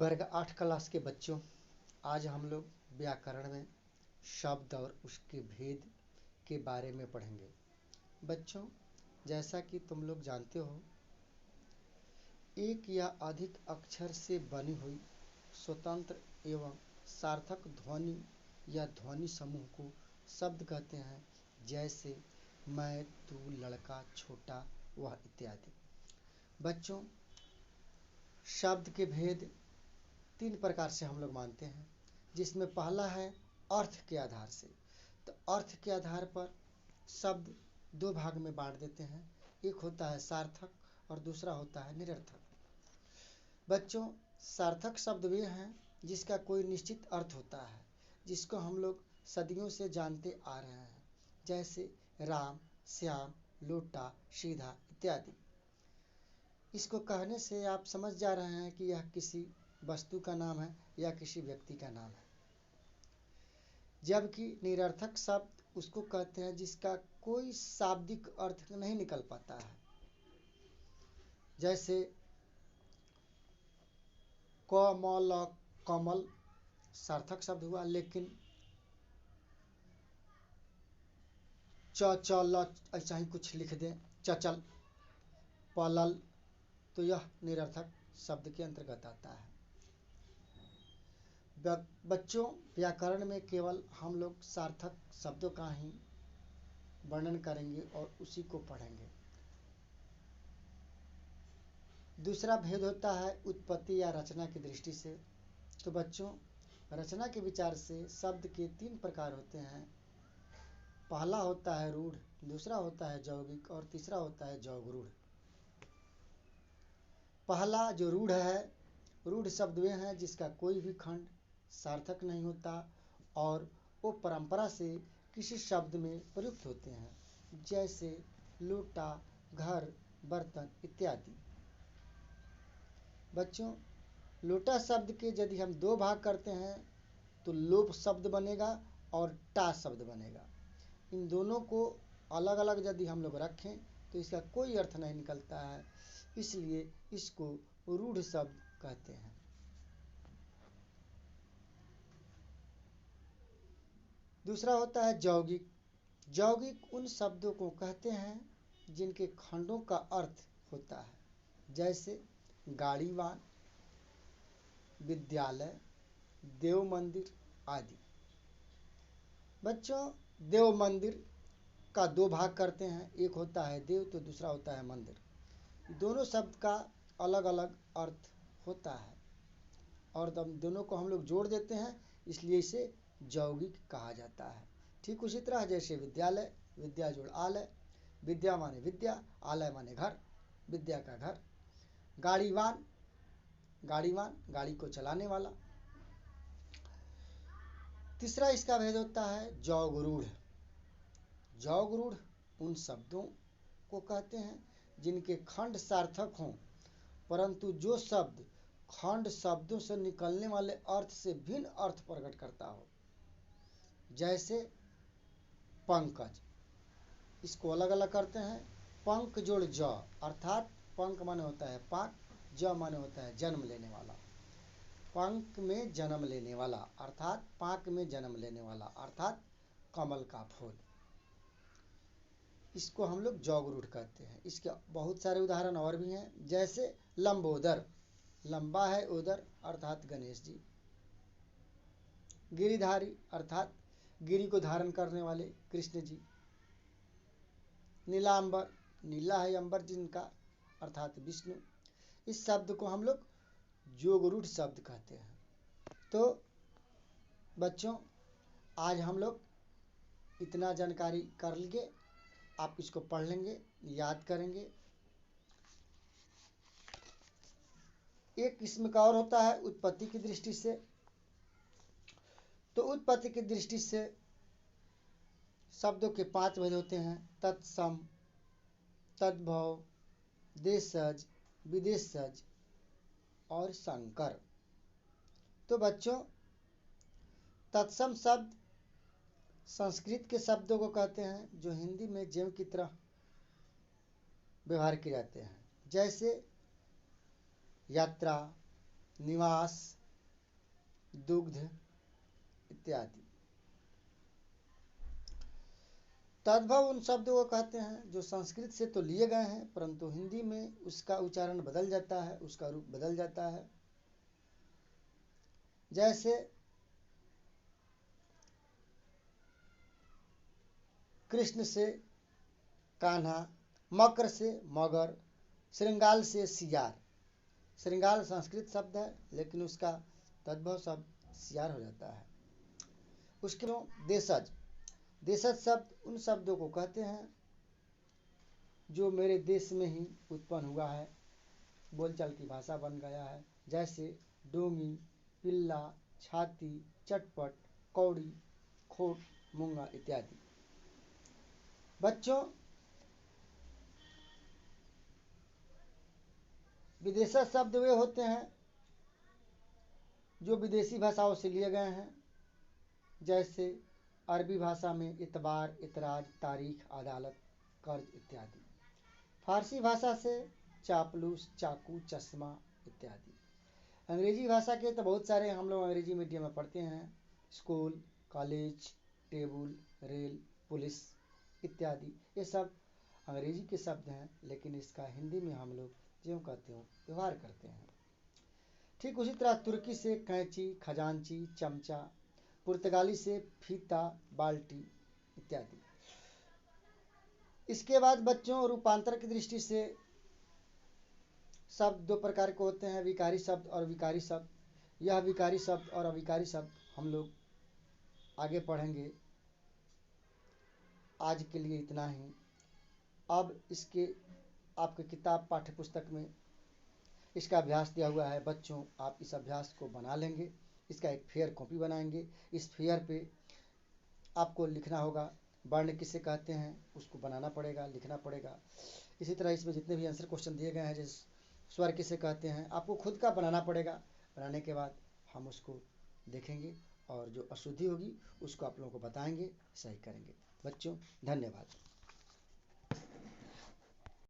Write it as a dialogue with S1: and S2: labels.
S1: वर्ग 8 क्लास के बच्चों, आज हम लोग व्याकरण में शब्द और उसके भेद के बारे में पढ़ेंगे। बच्चों, जैसा कि तुम लोग जानते हो, एक या अधिक अक्षर से बनी हुई स्वतंत्र एवं सार्थक ध्वनि या ध्वनि समूह को शब्द कहते हैं, जैसे मैं, तू, लड़का, छोटा, वह इत्यादि। बच्चों, शब्द के भेद 3 प्रकार से हम लोग मानते हैं, जिसमें पहला है अर्थ के आधार से। तो अर्थ के आधार पर शब्द 2 भाग में बांट देते हैं, एक होता है सार्थक और दूसरा होता है निरर्थक। बच्चों, सार्थक शब्द वे हैं जिसका कोई निश्चित अर्थ होता है, जिसको हम लोग सदियों से जानते आ रहे हैं, जैसे राम, श्याम, लोटा, सीधा इत्यादि। इसको कहने से आप समझ जा रहे हैं कि यह किसी वस्तु का नाम है या किसी व्यक्ति का नाम है। जबकि निरर्थक शब्द उसको कहते हैं जिसका कोई शाब्दिक अर्थ नहीं निकल पाता है, जैसे कमल, कमल सार्थक शब्द हुआ, लेकिन चल ऐसा ही कुछ लिख दें, चचल, पलल, तो यह निरर्थक शब्द के अंतर्गत आता है। बच्चों, व्याकरण में केवल हम लोग सार्थक शब्दों का ही वर्णन करेंगे और उसी को पढ़ेंगे। दूसरा भेद होता है उत्पत्ति या रचना की दृष्टि से। तो बच्चों, रचना के विचार से शब्द के 3 प्रकार होते हैं। पहला होता है रूढ़, दूसरा होता है यौगिक और तीसरा होता है जौगरूढ़। पहला जो रूढ़ है, रूढ़ शब्द वे हैं जिसका कोई भी खंड सार्थक नहीं होता और वो परंपरा से किसी शब्द में प्रयुक्त होते हैं, जैसे लोटा, घर, बर्तन इत्यादि। बच्चों, लोटा शब्द के यदि हम 2 भाग करते हैं तो लोप शब्द बनेगा और टा शब्द बनेगा। इन दोनों को अलग अलग यदि हम लोग रखें तो इसका कोई अर्थ नहीं निकलता है, इसलिए इसको रूढ़ शब्द कहते हैं। दूसरा होता है यौगिक। यौगिक उन शब्दों को कहते हैं जिनके खंडों का अर्थ होता है, जैसे गाड़ीवान, विद्यालय, देव मंदिर आदि। बच्चों, देव मंदिर का 2 भाग करते हैं, एक होता है देव तो दूसरा होता है मंदिर। दोनों शब्द का अलग अलग अर्थ होता है और दोनों को हम लोग जोड़ देते हैं, इसलिए इसे यौगिक कहा जाता है। ठीक उसी तरह जैसे विद्यालय, विद्या जोड़ आलय, विद्या माने विद्या, आलय माने घर, विद्या का घर। गाड़ीवान, गाड़ीवान गाड़ी को चलाने वाला। तीसरा इसका भेद होता है जौगरूढ़। जौगरूढ़ उन शब्दों को कहते हैं जिनके खंड सार्थक हों, परंतु जो शब्द खंड शब्दों से निकलने वाले अर्थ से भिन्न अर्थ प्रकट करता हो, जैसे पंकज। इसको अलग अलग करते हैं, पंक जोड़ ज, अर्थात पंक माने होता है पाक, ज माने होता है जन्म लेने वाला। पंक में जन्म लेने वाला अर्थात पाक में जन्म लेने वाला अर्थात कमल का फूल। इसको हम लोग जौगरूढ़ कहते हैं। इसके बहुत सारे उदाहरण और भी हैं, जैसे लंबोदर, लंबा है उदर अर्थात गणेश जी। गिरिधारी अर्थात गिरी को धारण करने वाले कृष्ण जी। नीलांबर, नीला है अंबर जिनका अर्थात विष्णु। इस शब्द को हम लोग जौगरूढ़ शब्द कहते हैं। तो बच्चों, आज हम लोग इतना जानकारी कर लिए, आप इसको पढ़ लेंगे, याद करेंगे। एक किस्म का और होता है उत्पत्ति की दृष्टि से। तो उत्पत्ति की दृष्टि से शब्दों के 5 भेद होते हैं, तत्सम, तद्भव, देशज, विदेशज और संकर। तो बच्चों, तत्सम शब्द संस्कृत के शब्दों को कहते हैं जो हिंदी में ज्यों की तरह व्यवहार किए जाते हैं, जैसे यात्रा, निवास, दुग्ध इत्यादि। तद्भव उन शब्दों को कहते हैं जो संस्कृत से तो लिए गए हैं परंतु हिंदी में उसका उच्चारण बदल जाता है, उसका रूप बदल जाता है। जैसे कृष्ण से कान्हा, मकर से मगर, श्रृंगाल से सियार। श्रृंगाल संस्कृत शब्द है लेकिन उसका तद्भव शब्द सियार हो जाता है। उसके देशज, देशज शब्द उन शब्दों को कहते हैं जो मेरे देश में ही उत्पन्न हुआ है, बोलचाल की भाषा बन गया है। जैसे डोंगी, पिल्ला, छाती, चटपट, कौड़ी, खोट, मूंगा इत्यादि। बच्चों, विदेशज शब्द वे होते हैं जो विदेशी भाषाओं से लिए गए हैं। जैसे अरबी भाषा में इतबार, इतराज, तारीख, अदालत, कर्ज इत्यादि। फारसी भाषा से चापलूस, चाकू, चश्मा इत्यादि। अंग्रेजी भाषा के तो बहुत सारे हम लोग अंग्रेजी मीडियम में पढ़ते हैं, school, college, table, rail, police इत्यादि। ये सब अंग्रेजी के शब्द हैं लेकिन इसका हिंदी में हम लोग ज्यों कहते हो व्यवहार करते हैं। ठीक उसी तरह तुर्की से कैंची, खजांची, चमचा, पुर्तगाली से फीता, बाल्टी इत्यादि। इसके बाद बच्चों, रूपांतर की दृष्टि से शब्द दो प्रकार के होते हैं, विकारी शब्द और विकारी शब्द। यह विकारी शब्द और अविकारी शब्द हम लोग आगे पढ़ेंगे। आज के लिए इतना ही। अब इसके आपके किताब पाठ्य पुस्तक में इसका अभ्यास दिया हुआ है। बच्चों, आप इस अभ्यास को बना लेंगे, इसका एक फेयर कॉपी बनाएंगे। इस फेयर पे आपको लिखना होगा, वर्ण किसे कहते हैं उसको बनाना पड़ेगा, लिखना पड़ेगा। इसी तरह इसमें जितने भी आंसर क्वेश्चन दिए गए हैं, जैसे स्वर किसे कहते हैं, आपको खुद का बनाना पड़ेगा। बनाने के बाद हम उसको देखेंगे और जो अशुद्धि होगी उसको आप लोगों को बताएंगे, सही करेंगे। बच्चों, धन्यवाद।